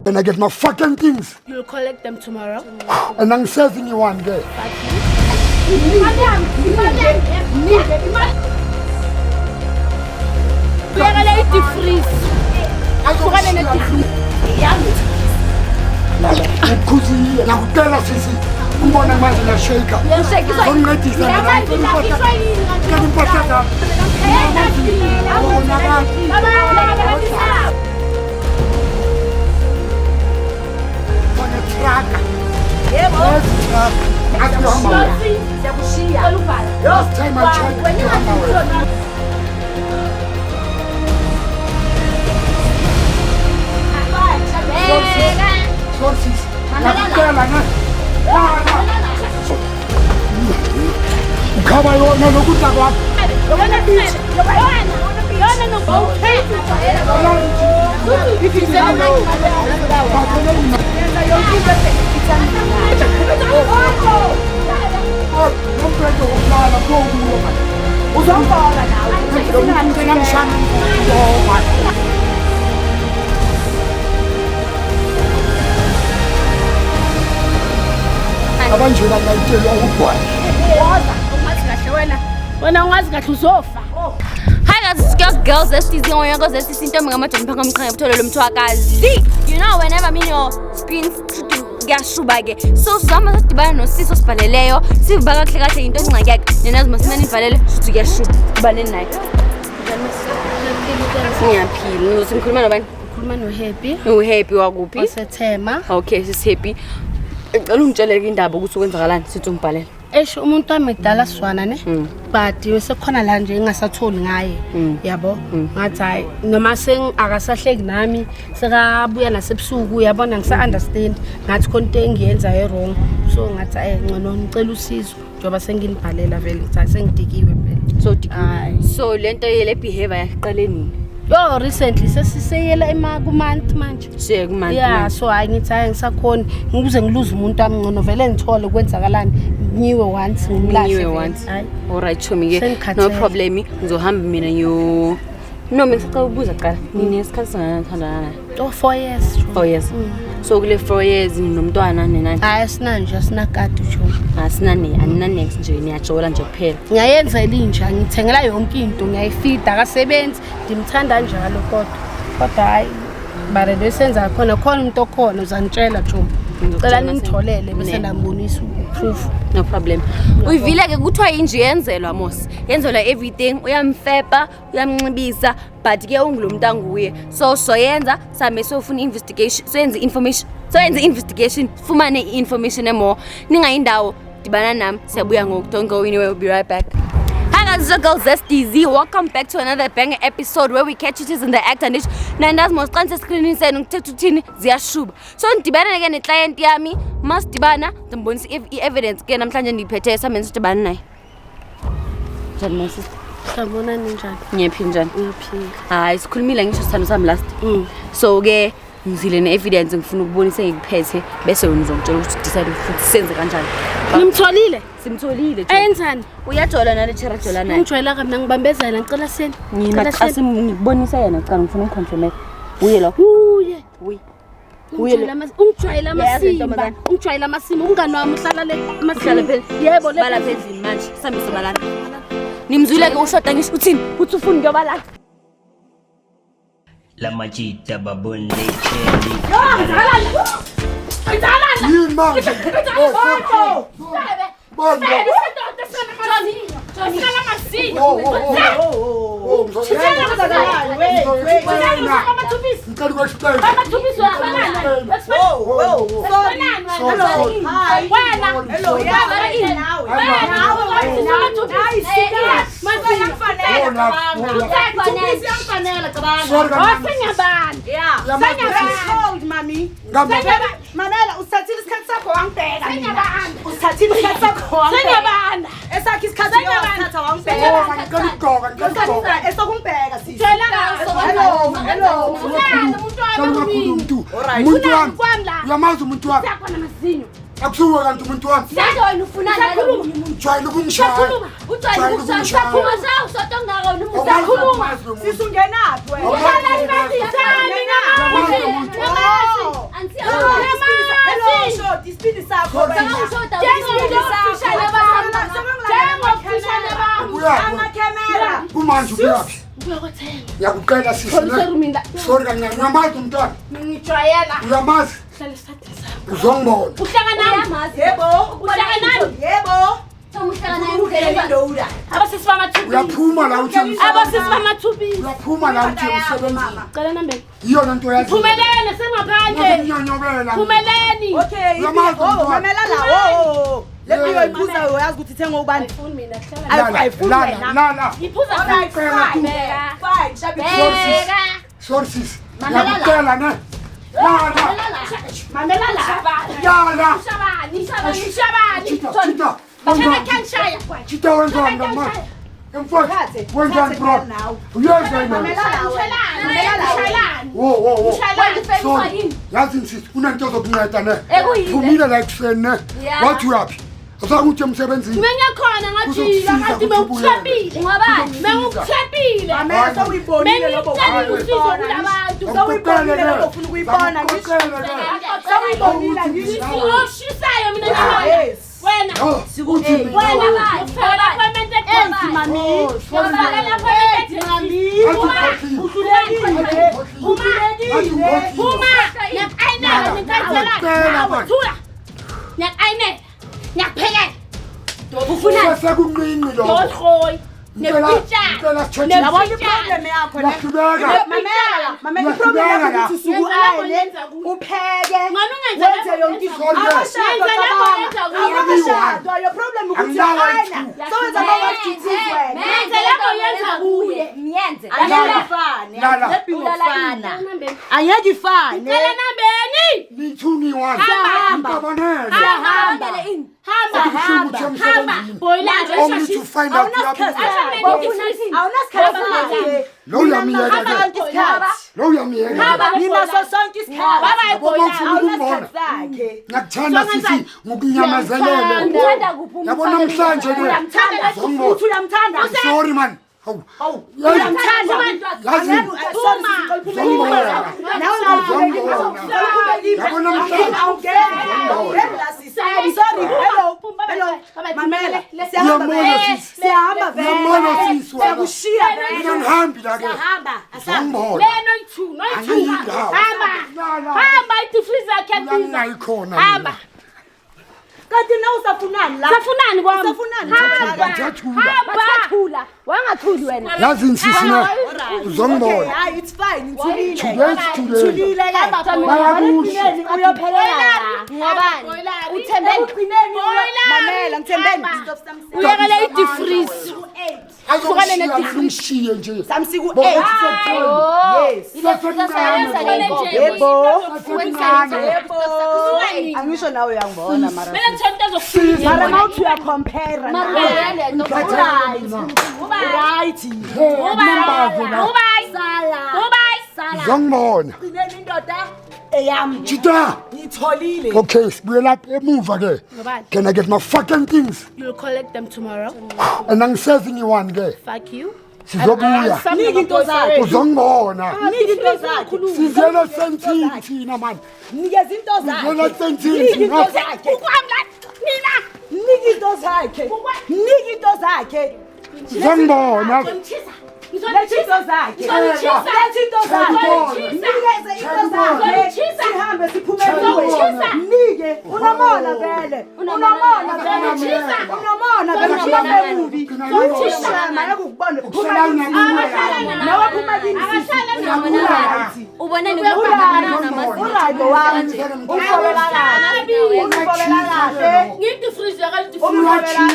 and I get my fucking things. You'll collect them tomorrow. And I'm serving you one day. We are going to freeze. Nakutela sisi kubona manje na shake. Ongethisa la last time I checked, sources. Kama yona lokuta kwa. Abanje bangayitshela ukugwala. Wena ungazi kahle uzofa. Hi guys, it's girls STZ on your girls STZ into ngamathi mphanga umkhaya butholo lomthwakazi. You know whenever me your screens ngiyashuba ke. So sama sidibana noSiso sibhaleleyo, sivaka kahle kahle into engcakeke. Nenazi masimane ivalele sithi kuyashuba. Kubaneni naye. Ngiyaphila. Ngizosikhuluma nobani? Ukhuluma noHappy. UHappy wakuphi? Wasethema. Okay, sisihappy. Ecela ungitsheleke indaba ukuthi kwenzakalani sithi ungibhalele. Esho umuntu wami edala swana ne but sekhona la nje engasatholi ngaye yabo ngathi hayi noma akasahleki nami sekabuya nasebusuku uyabona ngisa understand ngathi konke engiyenza wrong so ngathi ngcono ngicela usizo njoba senginibhalela vele ngathi sengidikiwe vele so lento yele behavior yaqaleni yo recently sesiseyela kumonth manje kumonth yeah so hayi ngithi hayi ngisakhona ngikuze ngiluze umuntu wami ngcono vele ngithole kwenzakalani ngiwe once ngimlahle all right chomi ke no problem ngizohamba mina no ngisacela ukubuza qala nini esikhathi singathandana 4 years 4 years so kule 4 years nomntwana nenani hayi sinanje sinakade uJoe asinane anina next nje niyajola nje kuphela ngiyayenza elinja ngithengela yonke into ngiyayifida akasebenzi ndimthanda njalo kodwa hayi bare lesenza khona umuntu okhona uzanitshela Joe ngicela ningitholele bese ngambonisa proof no problem uyivile ke kuthiwa inje yenzelwa mos yenzelwa everything uyamfepa uyamncibisa but ke ungulomuntu anguye so yenza same sofuna investigation so yenze investigation fumane information more ningayindawo dibana nami siyabuya ngoku don't go anywhere, we'll be right back. Hi guys, it's your girl STZ. Welcome back to another banger episode where we catch you in the act and it nandazi mosiqanise screen senu ngithethe uthini ziyashuba. So ndibana ke ne client yami, masidibana ndimbonisa evidence ke namhlanje ndiphethe samenza sidibana naye. Njani my sister? Sabona ninjani? Ngiyaphila njani? Ngiyaphila. Hayi sikhulumile ngisho sithando sami last. So ke ngizile ne evidence ngifuna ukubonisa ngikuphethe bese wena uzongitshela ukuthi decide ukuthi senze kanjani. Nimtholile? Simtholile nje. Ayenzani? Uyajola nale cherajola naye. Ungijwayela kamna ngibambezela ngicela seni. Ngibonisa yena ngicela ngifuna ukuconfirm. Uye lo. Uye. Ungijwayela amasimba. Ungijwayela amasimba ungani wami uhlala le amasimba. Yebo le bala phezulu manje. Sambe sobalana. Nimzwile ke ushoda ngisho uthini? Uthi ufuna ngiyobalana. La majita babon lecheli. Yini manje? Mamela usatshile isikhathi sakho wangibheka mina. Usatshile isikhathi sakho wangibheka. Sengiyabanda. Esakhe isikhathi yothatha wangibheka. Esokumbheka sithi. Hello. Umuntu wami. Uyamazi umuntu wami. Sakona mazinyo. Akusuka kanti umuntu wami. Sezona ufuna nalo. Jwayele ukungishaya. Ujwayele ukusakhuluma sawo sotongako umusakhuluma. Sisungenaphi wena? Uhlala ibenzithani ngawo. Kumanje uyaphi? Ngiyakucela sisi. Sorry kancane. Uyamazi umntwana? Ngijwayela. Uyamazi? Hlala isithathe sami. Uzongibona. Abasisi bamathubi. Uyaphuma la uthi Abasisi bamathubi. uyaphuma la uthi umsebenzi. Cela nambeni. Iyona nto yazi. Phumelele sengaphandle. Nyanyobela. Phumeleni. Okay, mamela la. Lepi uyibuza uyazi ukuthi ithenga ubani? Ayifuni mina kuhlala. Ayifuni wena. La. Ngiphuza Sorry sis. Ngiyakucela ne. Mamela la. Yala. Shabani. Chita. Bathana kanshaya kwa. Chita wenzani manje? Emfowethu, wenzani bro? Uyenza yini? Wo. Sorry. Yazi sis, unento zokunceda ne. Phumile la ekuseni ne. Wathi uyaphi? Asakuthi emsebenzini. Mina khona ngathi ngathi mewukuthepile. Ngobani? Mewukuthepile. Mamela sewuyibonile lobo Ngicela usizo kulabantu. sewuyibonile lobo ufuna ukuyibona ngisho. Sewuyibonile ngisho. Oshisayo mina ngibona. Wena. Wena bani? Fela appointment ekhona. Mami. Fela appointment mami. Uma. Nyak-aynela ngikhathela. Thula. Nyak-aynela. Ngiyakuphekela. Ufuna sekunqinqi lo. Dodroy. Nepitsa. Yabona iproblem yakho ne. Mamela iproblem yakho ukuthi sukuayele upheke. Wenze yonke into. Abashado your problem ukuthi ayina. Sowenza amawajithi wena. Menze lapho yenza kuye. Miyenze. Angeke ifane. Cela nambeni. Nithuni wani. Hamba. Hamba. Boyla. Only to find out Lo uyamiyeka. Ninaso sonke isikhathi. Ngiyakuthanda sisi ngokunyamezelele. Yabona namhlanje ke. Uthi uyamthanda. Sorry man. Hawu. Yazi. Yabona namhlanje. Sorry. Hello. Mamela. Siyahamba vele. Siyakushiya vele. Ngihambi la ke. Zongbona. Hamba ithi freezer khethiza. Uyayikhona. Hamba. Kanti na usafunani la? Safunani kwami? Usafunani? Hamba. Wangathuli wena. Yazi insisi na. Uzongibona. Hayi it's fine. Ngithulile. Thulile. Uyophelela. Ngobani? Uthembeni. Mamela ngithembeni. Uyakele i-defreeze. Ayishiye nje. Samsiku 8. Yes. Yebo. Angisho nawe uyangibona mara. Mina ngithanda ezokufika. Mara mawuthi uyacompare right. Uzongibona. Qineni indoda eyami. Chita. Ngitholile. Okay, sibuye lapha emuva ke. Can I get my fucking things? You'll collect them tomorrow. And angiseving you-one ke. Fuck you. Sizobuya. Nika into zakhe. Uzongibona. Nika into zakhe. Sizele sentini thina man. Nikeza into zakhe. Sizele sentini. Nika into zakhe. Nika into zakhe. Nika into zakhe. Uzongibona. Let's into zakhe. Let's into zakhe. Nikeze into zakhe. Sihambe siphumele. Nike. Unamona vele. Unamona vele. Unamona vele. Sihambe movie. Sonthishana yakubona. Nawe phuma kini sisi. Uboneni Uright wami. Ufolela kahle. Ngithi freeze yakalithi Ufolela kahle.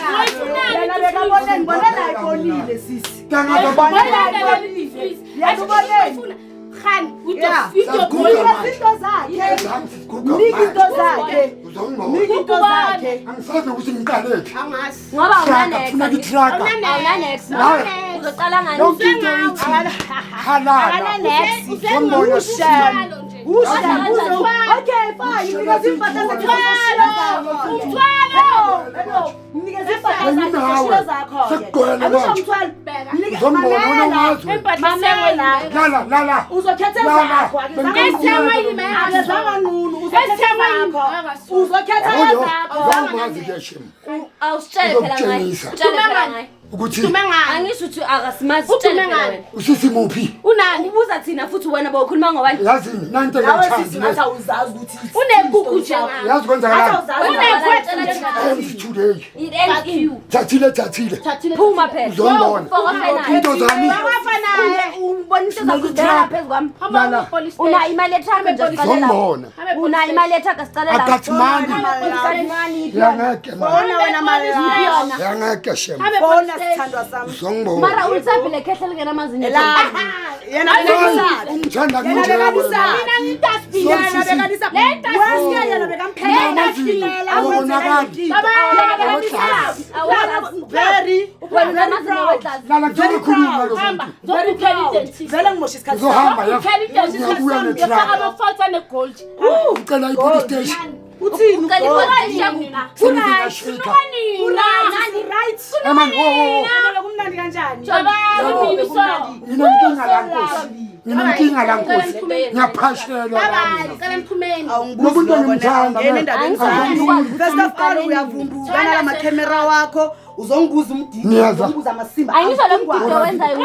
Yena bekaboneni bonela ikolile sisi. Angisazi ukuthi ngiqalephi. ngoba Funa itraga. uzoqala ngani Yonke into ithi halala. Uzongibona. Okay, fine. Because impahla ukuthi angisho ukuthi akasimazi utshele usisi muphi unani ubuza thina futhi wena bawukhuluma ngobani yazini nanto yathandi unegugu nje yazi kwenzakalani today it ends in you thathile phuma phela uzombona into zami ubonisa zakudala phezukwami una imali ethambe nje uzombona una imali ethaga sicalela akathimani yangeke bona wena malana yangeke shem bona sithandwa sami uzongibona mara ulisabile khehle lingenamazinyo yena umthanda kunjena mina ngitasibiyana bekanisa wasiya yena bekamphela very lala ngikhuluma lo vele ngimosha isikhathi uzohamba yabuya netraka ucela ipolice station uthini kumnandi kanjani nginenkinga la nkosi ngiyaphashelwa nomuntu engimthanda first of all uyavumbuka nala makamera wakho uzongibuza umdiki uzongibuza amasimba angisho lo mdiki wenzayo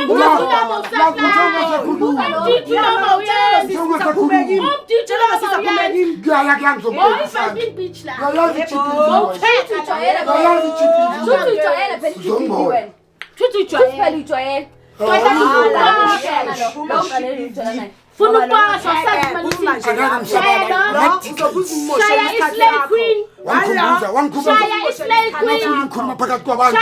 ngikhuluma phakathi kwabantu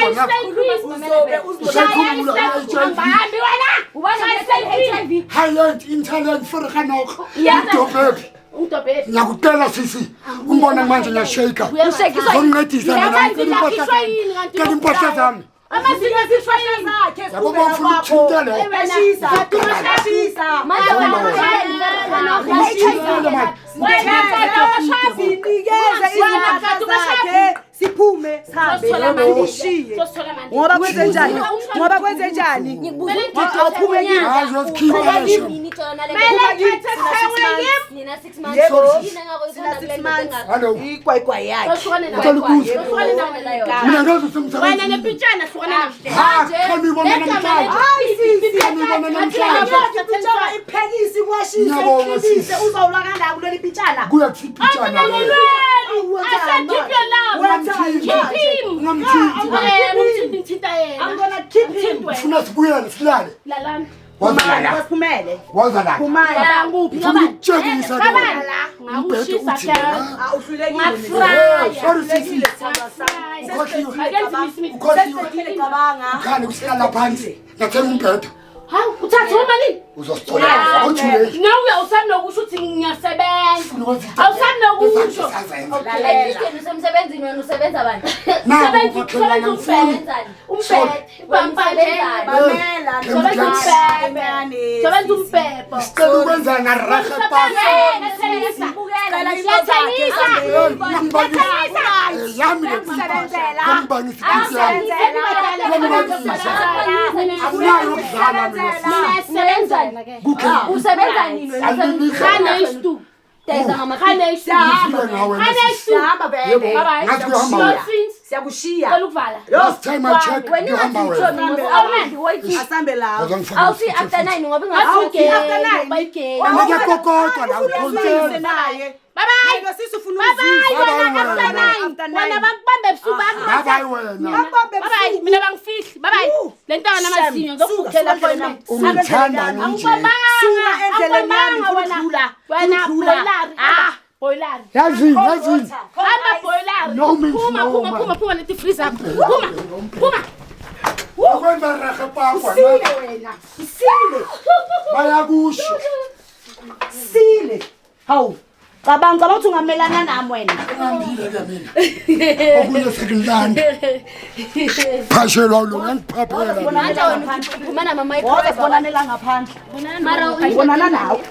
highland intalent forganok udobephi ngiyakutela sisi umbona manje ngiyashaka zongincedisa kani impahla zami amazinyo ezishwashwa zakhe yabo bafuna ukuthintela ebeshisa sinikeze izimali zakhe siphume ngoba kwenze njani awuphume igwayigwayi yakhe mina ngazi semsebenzini iphekisi kwashise uzawulakanda kuleli pitshana kuyakupitshana I'm gonna keep him. ufuna sibuyele silale Wasiphumele. waza la Phumala. ufuna ukutshengisa umbhedo uthina sorry sisi ukhani usihlala phansi nathenga umbhedo uthathe umalini uzosithola awujuleki nawe awusanokusho ukuthi ngiyasebenza awusanokusho usemsebenzini wena usebenza bani sicela ukwenza narahe usebenza nini siyakushiya last time I checked ngihamba wena asambe lawo awusi after 9 ngoba ngiyakokotwa la ukhonsela naye bye lo sisi ufuna wena bakubambe ebusuku bye wena bye mina bangifihli bye lentanga namazinyo ngizokukhokhela appointment ungithanda nje suka endleleni yami wena boiler yazini ama boiler No means no, phuma lethi freezer phuma ukwenza rahe pakwa wena sile bayakusho sile hawu cabanga ukuthi ungamelana nami wena ngambile ke mina okunye sekindlanda phashelwa lo ngiphaphela manje wena uphuma na mama bonanela ngaphandle mara ubonana nawe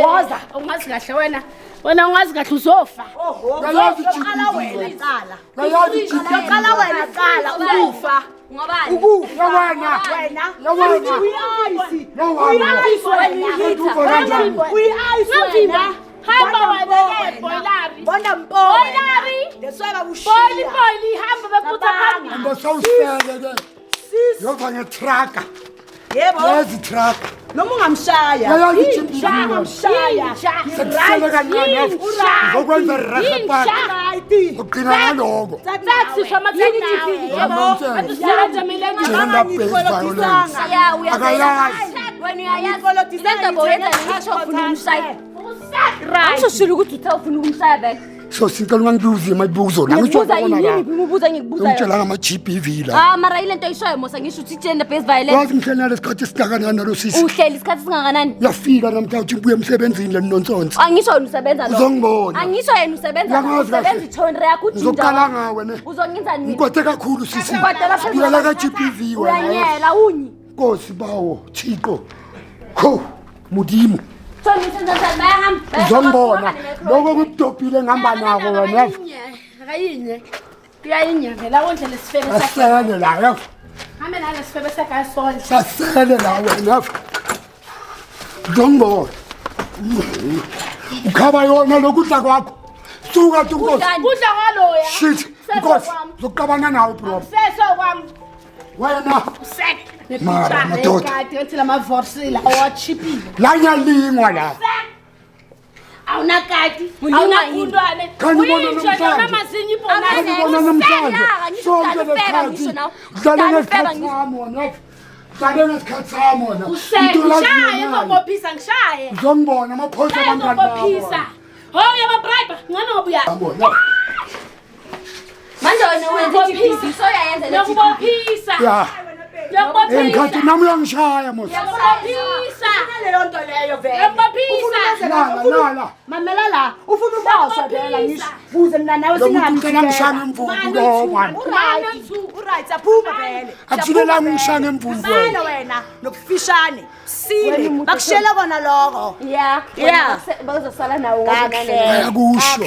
Waza. Ungazi kahle wena. Wena ungazi kahle uzofa. Yayazi Qala wena GBV. qala. Yayazi GBV. Qala wena qala ukufa. Ngobani? Ukufa Wena. wena. Uyayisi. Uyayisi wena. Hamba wena boilari. Bona mpo. Boilari. Leswela Boili ushiya. boili hamba beputha phambili. Andosawusele ke. Yova ngetraka. Yebo. Yazi truck. Noma ungamshaya. Yayazi GBV. Ungamshaya. Sekusele kancane. Ngokwenza rasa park. Right. Ugcina ngaloko. Taxi from maternity. Yebo. Adusiyaza mina Gender based violence. Akayazi. Wena uyayazi. Lento boyenza ngisho ufuna umshaya. Angisho ukuthi uthe ufuna umshaya vele. So sicela ungangibuze imibuzo la Ngibuza ngijona yini la. ngikubuza ngikubuza. Ngitshela ngama GBV la. Mara ilento oyishoyo mosa ngisho ukuthi gender based violence. Wazi ngihlela lesikhathi esingakanani nalo sisi. Uhleli isikhathi singakanani? Yafika namhlanje ubuye emsebenzini le nonsonsi. Angisho wena usebenza lo. Uzongibona. Angisho yena usebenza. Yangazi kahle. Usebenza ichondre yakho ujinda. Ngizoqala ngawe ne. Uzongenza nini? Ngikode kakhulu sisi. Ngikwadela phezulu. Ngiyala ka GBV wena. Uyanyela unyi. Nkosi bawo Thixo. Kho Mudimo. Uzongibona. Lokho kubudobhile ngihamba nako wena. Akayinye. Kuyayinye vela wonke lesifebe sakhe. Asele la yafo. Hamba nale sifebe sakhe asonje. Sasele la wena. Uzongibona. Ukhaba yona lokudla kwakho. Suka tunkosi. Kudla kwaloya. Shit. Nkosi. Zokuqabana nawe bro. Seso kwami. Wena. Sek. Mara, madoda. Kade uthi lama vorsila awachipile. La nyalingwa la. Awunakati. Ulingwa Awunakundwane. Khani ubona Uyintsha namhlanje. noma mazinyi ibona. Khani ubona namhlanje. Sonke lesikhathi. Dlale ngesikhathi sami wena. Dlale ngesikhathi sami wena. Ushaye ngobophisa ngishaye. Uzongibona amaphoyisa bangani Ngobophisa. Hoye babribe ngani ngobuya. bakho. Manje wena wenza iGBV soyayenza le GBV. Ngobophisa. Ya. Ngobophisa. Ngikhathi nami uyangishaya mos. Ngobophisa. Leyo nto leyo vele. Ngobophisa. Lala. Mamela la ufuna ubasha vela ngisho buze mina nawe singahambi. Ngicela ngishaya emvubu lo manje. Right aphuma vele. Akuthibela ngishaya emvubu Fana wena. wena nokufishane. Sile bakushela kona lokho. Yeah. Yeah. Bazosala nawo Kahle. Ayakusho.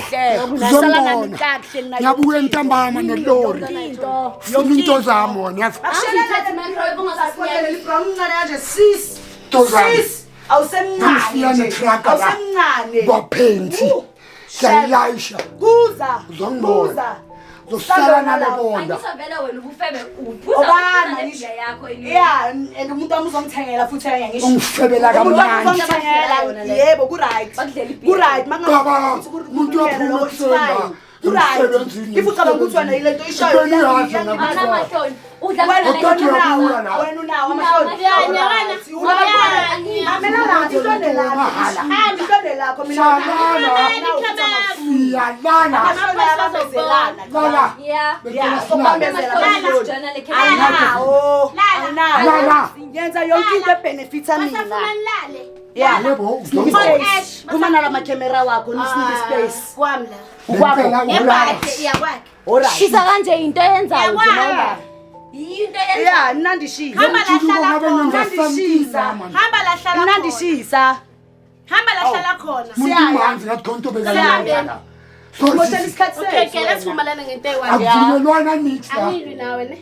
Uzongibona Uzongibona. kahle mina. Ngiyabuya entambama nelori. Funa into zami wona. Ashela Bakushela librown ngane kanje sis. Into zami. Sis. Awusemncane. Ngifika netraka la. Awusemncane. Kwaphenthi. Siyayilayisha. Kuza. Uzongibona. Zosala nalebonda. Angisavela wena ubufebe Obana ngisho yakho ini. Yeah, and umuntu wami uzongithengela futhi ngisho. Ungifebela kamnandi. Yebo, ku right. Bakudlela ipilo. Ku right, Baba, umuntu uyaphuma ekuseni. Ku right. Emsebenzini. If ucabanga ukuthi wena ile nto ishayo. Ipeni yazi yona. Anamahloni. Udla Wena Udla unawo, uyabuya la. wena unawo amahloni. Yanya, Mamela la, ihlone lakho. Ihlone lakho mina. Siyalana. Amahloni ayababezelana. Lala. Yeah. Yeah, sokubambezela amahloni. Jona le Awunawo. Lala. Awunawo. Yenza yonke into ebenefita mina. Yeah. Yebo, Sinike space. Kuma nala makamera wakho nisinike space. Kwamla. Ngempela ulala. Iyakwakhe. Alright. Shisa kanje into eyenzayo nje noma. Into eyenzayo. Yeah, nandishisa. Hamba la hlala khona. Nandishisa. Hamba la hlala khona. Nandishisa. Hamba la hlala khona. Umuntu manzi ngathi khonto bekala. Moshela isikhathi Okay, let's sethu. vumelana ngento eyi-one. Akuvumelwana nithi la. Angilwi nawe ne.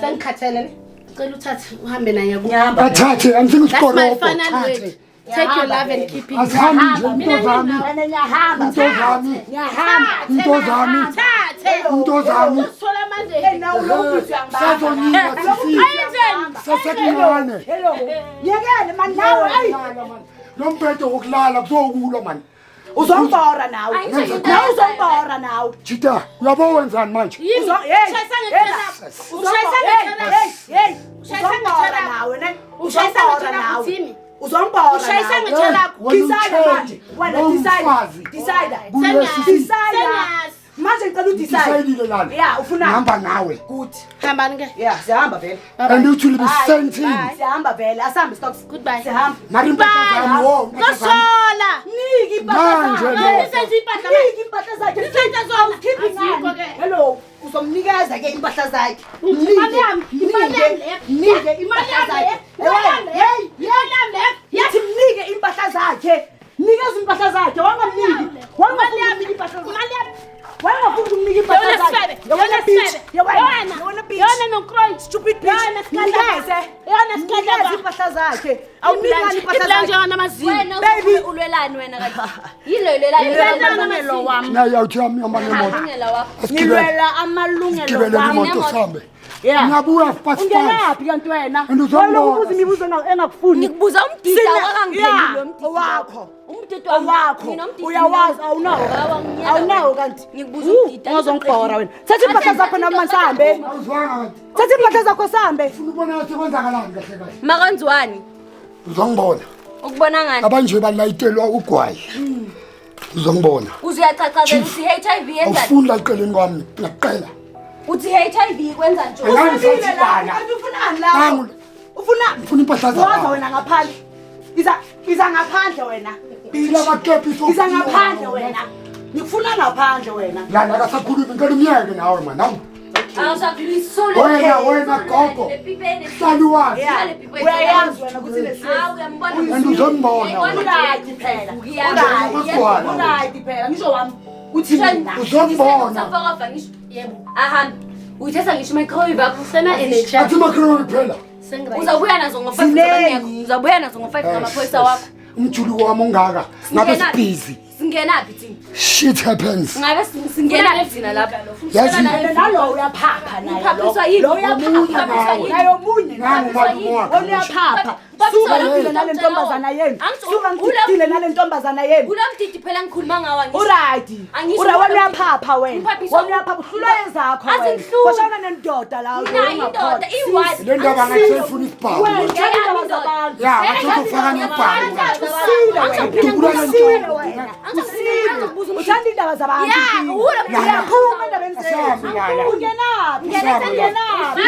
Sengikhathele ne. Cela uthathe uhambe naye ku. Ngihamba. Bathathe angifika That's my isikolo. final word. Take your love and keep it. Asihambi nje Mina into zami. Mina ngiyahamba. Into zami. Ngiyahamba. Into zami. Thathe. Into zami. Uthola manje. Nawu lokuthi angibamba. Sazonika sisi. Ayenzeni. Sasekulane. Hello. Yekele man nawe. Ay. Lo mbhedo wokulala kuzokulwa man. Uzongibora nawe. Nawe uzongibora nawe. Jita, uyabo wenzani manje? Yini? Hey. Ushayisa ngethela. Ushayisa ngethela. Hey. Ushayisa Uzongibora ngethela. nawe ne. Ushayisa Uzongibora ngethela nawe. kuthini? Uzongibora Ushayisa nawe. ngethela. Decide manje. Wena decide. Decide. Decide. Manje ngicela udecide. Decidile lana. Yeah, ufuna. Ngihamba nawe. Good. Hambani ke. Yeah, siyahamba vele. And uthi libe senting. Siyahamba vele. Asambe stop. Goodbye. Siyahamba. Mari impahla zami wo. Kosola. Niki impahla Manje zakho. lo. Isenze impahla. Niki impahla zakhe. Isenze zona. Awukhiphi Azikho ngani. ke. Hello. ngizomnikeza ke impahla zakhe. Imali yami, imali yami le. Nike impahla zakhe. Yathi mnike impahla zakhe. Nikeza impahla zakhe. Wangamniki. Wangamniki impahla zakhe. Imali yami. Wangafuna ukumnika impahla zakhe. Yona bitch. Yona bitch. Yona noKroy. Stupid bitch. Yona skandaba. Yona skandaba impahla zakhe. Awunikani impahla zakhe. zakhe. Wena namazinyo. Baby ulwelani wena kanti? Yilo ulwelani Amalungelo wami. naye awuthi yami amalungelo Ngilwela amalungelo gibele wami. imoto sambe Yeah. ngiyabuya fast Ungenaphi kanti wena? And uzongibona. Ubuza imibuzo engakufuni. Ngikubuza umdida wakangiphendula umdida wakho. umdida Wakho. Mina umdida Uyawazi awunawo. Awunawo kanti. Ngikubuza umdida Ungazongibhora wena. Thatha impahla zakho noma sambe. awuzwanga Thatha impahla zakho sambe. ufuna ubona ukuthi kwenzakalani kahle kahle makanziwani uzongibona ukubona ngani abanje balayitelwa ugwayi uzongibona uzuyachachazela uthi HIV yenzani awufunda eceleni kwami ngiyaqela uthi HIV kwenza njani Angangisazibala. Kanti ufunani la? Nangu. Ufuna Ufuna impahla Waza zakho wena ngaphandle. Iza ngaphandle wena. bila bakephi Iza ngaphandle wena. Ngikufuna ngaphandle wena. lana akasakhulumi ngicela umyeke nawe man nawu awusakulisolo wena gogo hlali wazi Uyayazi wena ukuthi nesimo. and uzongibona wena. Urayithi phela. Urayithi phela. Ngisho wami uthi mina. Uzongibona. ahambe uyithatha ngisho microwave akho sena energy athi makhulumi phela uzabuya nazo ngo-5 Zinengi. uzabuya nazo ngo-5 ngamaphoyisa wakho umjuli wami ongaka ngabe sibhizi singenaphi thina shit happens ngabe singenaphi thina lapha yazi Nalo uyaphapha naye. Uphaphiswa yini? Lo uyaphapha nawe. naye omunye. Nangu malume wakho. Uyaphapha. Uphaphiswa Suka yini? ngidile nale ntombazana yenu. Suka Ula- ngidile nale ntombazana yenu. kulo mdidi phela ngikhuluma ngawa Uright. Angisho Wena ukuthi- uyaphapha wena. Uphaphiswa- Wena uyaphapha uhlula ezakho Athi wena. ngihlula. Washana nendoda la mina indoda iwazi le ndaba ngathi ifuna isibhamu Wena uthanda indaba zabantu. ya ngathi uzofaka nebhamu Usile wena. Dubula le Usile ntombi. wena. Angizobuza Usile. Uthanda indaba zabantu. Ya, ula Uyaphuma endabeni Asazi lala. Ungenaphi? Asazi lala. Ungenaphi?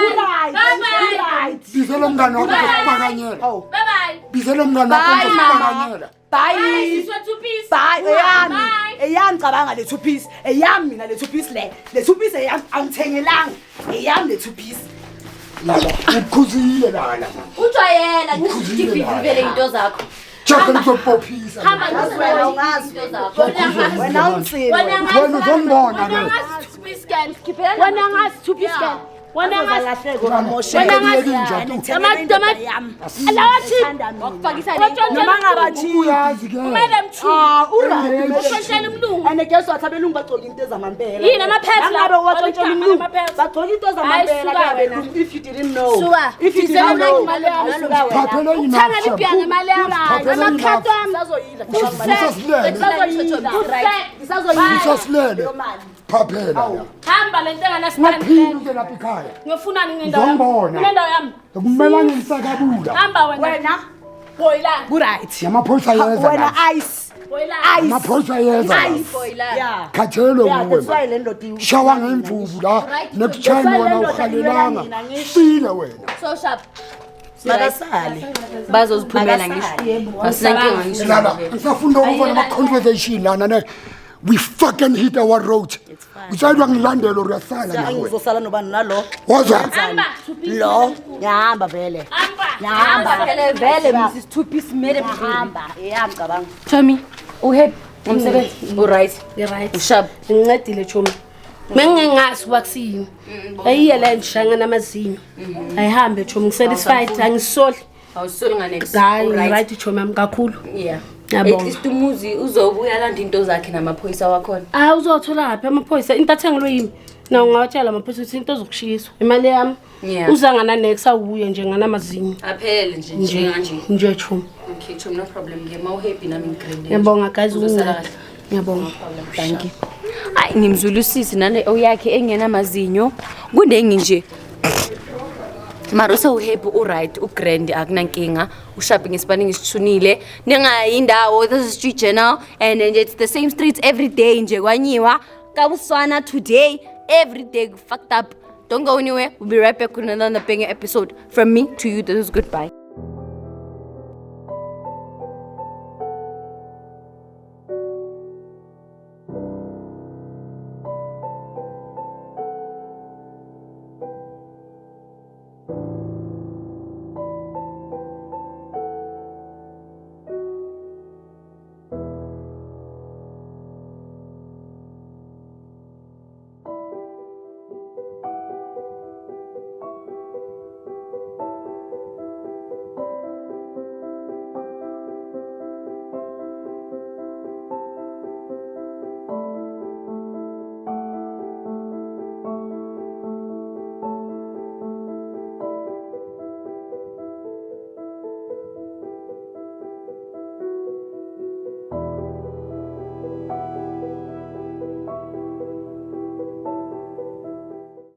Uright. Uright. bizelo mngane wakho uzosipakanyela Oh. bye bye bizelo mngane wakho Bye, mama. uzosipakanyela Bye. Bye. Eyami. Eyami cabanga le two piece. Eyami mina le two piece le. Le two piece eyami angithengelanga. Eyami le two piece. lala ukhuzile lala ujwayela ngizivele into zakho jakhe lizobophisa hamba Yazi wena ungazi. into zakho Wena unsini. wena uzongibona ke wena ngazi two piece girl wena ngazi Ngalahleko ngamoshe. Wena ngazi- wakufakisa Noma ngabathi. uyazi ke ushonshela umlungu And guess what? Abelungu bagcoka into ezamampela. Yini ama-pads la? Ngabe watshontsha Ama- umlungu. ama-pads. Bagcoka into Hayi, ezamampela suka kabe wena. if you didn't know. Suka. If you Ngizela didn't know. imali yami. Suka wena. phaphela thanga yini libhanga imali yami Phaphela amakhathi wami Ngisazoyila. Ngisasilele. Ngisazoyila. Ngisasilele. Leyo mali. phaphela hamba le ntanga ngaphila nasikani uke lapha ekhaya ngiyofunani ngendawo Ngizongibona. ngendawo yami kumele ngisakabula hamba wena Wena. boyilanga Right. yamaphoyisa yeza Wena la ice. boyilanga Ice. amaphoyisa yeza la Yeah. khathelwe Yeah, that's why nguwe le ndoda iwu- shawa ngemvubu la next time That's why wena le ndoda uhalelanga ngilwela mina, ngisho. file wena so sharp Makasali. bazoziphumela ngisho asinankinga ngisho lala ngisafunda ukuva nama-conversation lana ne we fucking hit our road utsayidwa ngilandelo uyasala nawe Angizosala nobani nalo. wazwa hamba Lo. Ngihamba vele. hamba vele vele Mrs. Two Piece made Ngihamba. Eyami cabanga. Tommy uhappy ngomsebenzi uright right ushap ngincedile chomi mengingazi ukuba kusiyini ayiye la ndishanga namazinyo ayihambe chomi ngisatisfied angisoli awusoli nganext hayi right chomi yami kakhulu yeah Yabonga. at least umuzi uzobuya landa into zakhe namaphoyisa wakhona uzothola ngaphi amaphoyisa into athengelwe yimi na ungawatshela amaphoyisa ukuthi into ozokushiswa imali yami Yeah. uzangana next awuye nje nganamazinyo aphelele nje njenganje nje chomi okay Tom no problem ke mawuhappy nami ngigrade ngiyabonga guys Uzosala kahle. ngiyabonga thank you hayi ngimzulusisi nale oyakhe engenamazinyo kundengi nje mara sewuhappy uright ugrand akunankinga ushopping esipaningi isithunile ningayindawo this is street journal and then it's the same streets every day nje kwanyiwa kabuswana today every day fucked up don't go anywhere we'll be right back with another banger episode from me to you this is goodbye